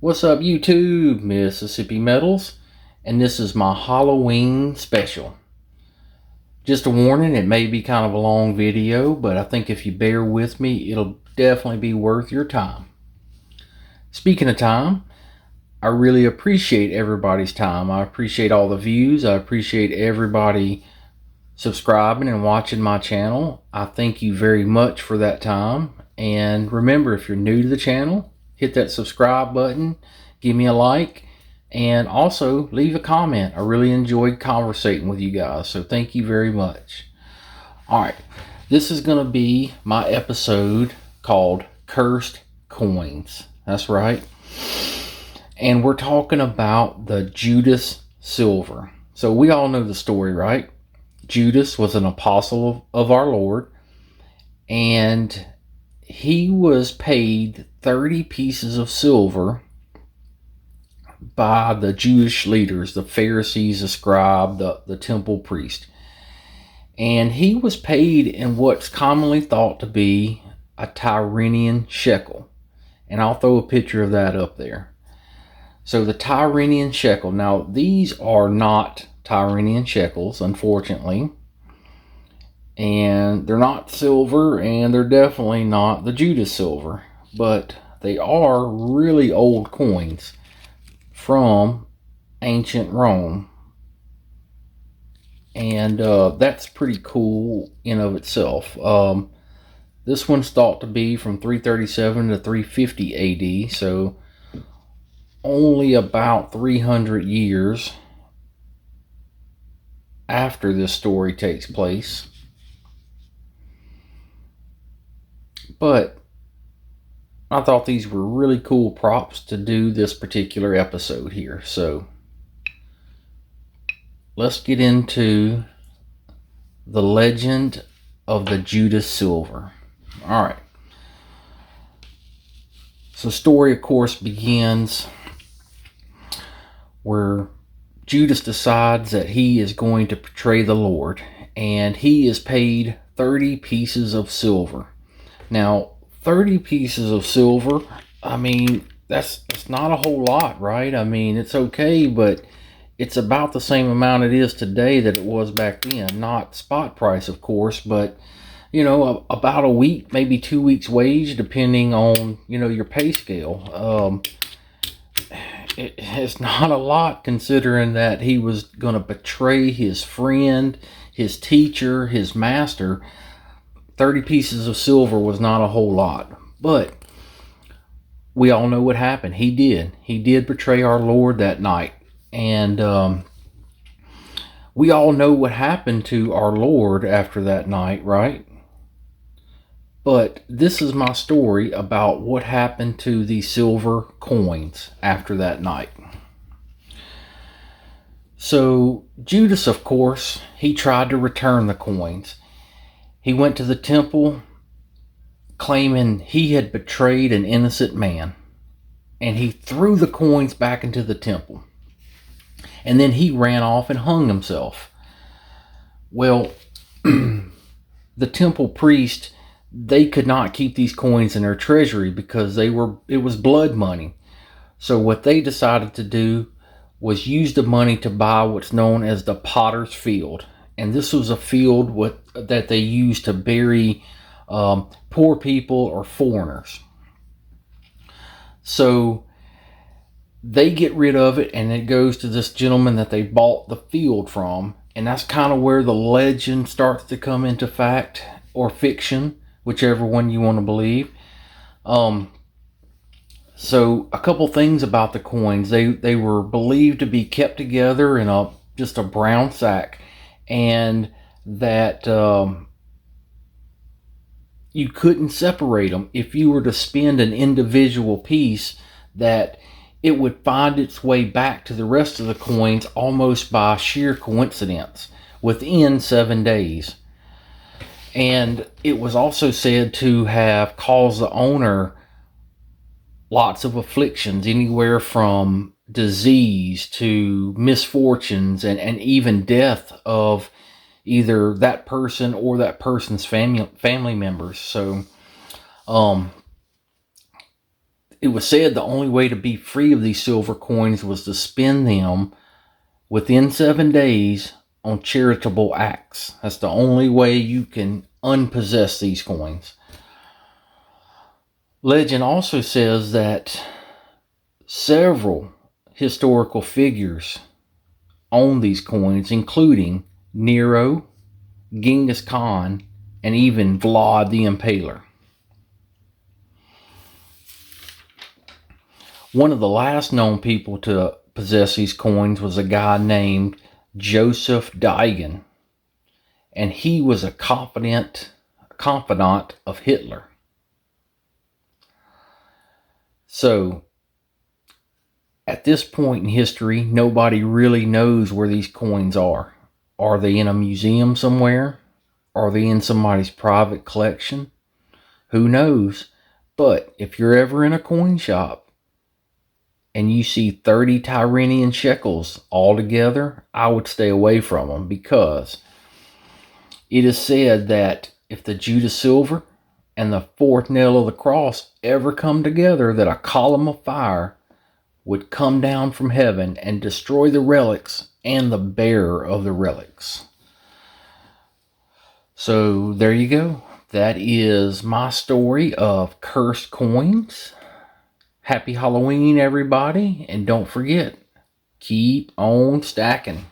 What's up, YouTube? Mississippi Metals, and this is my Halloween special. Just a warning, it may be kind of a long video, but I think if you bear with me, it'll definitely be worth your time. Speaking of time, I really appreciate everybody's time. I appreciate all the views. I appreciate everybody subscribing and watching my channel. I thank you very much for that time. And remember, if you're new to the channel, hit that subscribe button, give me a like, and also leave a comment. I really enjoyed conversating with you guys, so thank you very much. Alright, this is going to be my episode called Cursed Coins. That's right. And we're talking about the Judas silver. So we all know the story, right? Judas was an apostle of our Lord, and he was paid 30 pieces of silver by the Jewish leaders, the Pharisees, the scribe, the temple priest. And he was paid in what's commonly thought to be a Tyrrhenian shekel. And I'll throw a picture of that up there. So the Tyrrhenian shekel. Now, these are not Tyrrhenian shekels, unfortunately. And they're not silver, and they're definitely not the Judas silver, but they are really old coins from ancient Rome, and that's pretty cool in of itself. This one's thought to be from 337 to 350 AD, so only about 300 years after this story takes place. But I thought these were really cool props to do this particular episode here. So let's get into the legend of the Judas silver. All right. So the story, of course, begins where Judas decides that he is going to betray the Lord, and he is paid 30 pieces of silver. Now, 30 pieces of silver, I mean, that's not a whole lot, right? I mean, it's okay, but it's about the same amount it is today that it was back then. Not spot price, of course, but, you know, about a week, maybe 2 weeks' wage, depending on, you know, your pay scale. It's not a lot, considering that he was going to betray his friend, his teacher, his master. 30 pieces of silver was not a whole lot, but we all know what happened. He did betray our Lord that night, and we all know what happened to our Lord after that night, right? But this is my story about what happened to the silver coins after that night. So Judas, of course, he tried to return the coins. He went to the temple claiming he had betrayed an innocent man, and he threw the coins back into the temple. And then he ran off and hung himself. Well, the temple priest, they could not keep these coins in their treasury because it was blood money. So what they decided to do was use the money to buy what's known as the potter's field. And this was a field that they used to bury poor people or foreigners. So they get rid of it, and it goes to this gentleman that they bought the field from. And that's kind of where the legend starts to come into fact or fiction, whichever one you want to believe. So a couple things about the coins. They were believed to be kept together in just a brown sack, and that you couldn't separate them. If you were to spend an individual piece, that it would find its way back to the rest of the coins almost by sheer coincidence within 7 days. And it was also said to have caused the owner lots of afflictions, anywhere from disease to misfortunes, and even death of either that person or that person's family members. So It was said the only way to be free of these silver coins was to spend them within 7 days on charitable acts. That's the only way you can unpossess these coins. Legend also says that several historical figures own these coins, including Nero, Genghis Khan, and even Vlad the Impaler. One of the last known people to possess these coins was a guy named Joseph Daigen, and he was a confidant of Hitler. So, at this point in history, nobody really knows where these coins are. Are they in a museum somewhere? Are they in somebody's private collection? Who knows? But if you're ever in a coin shop and you see 30 Tyrrhenian shekels all together, I would stay away from them, because it is said that if the Judas silver and the fourth nail of the cross ever come together, that a column of fire would come down from heaven and destroy the relics and the bearer of the relics. So there you go. That is my story of cursed coins. Happy Halloween, everybody. And don't forget, keep on stacking.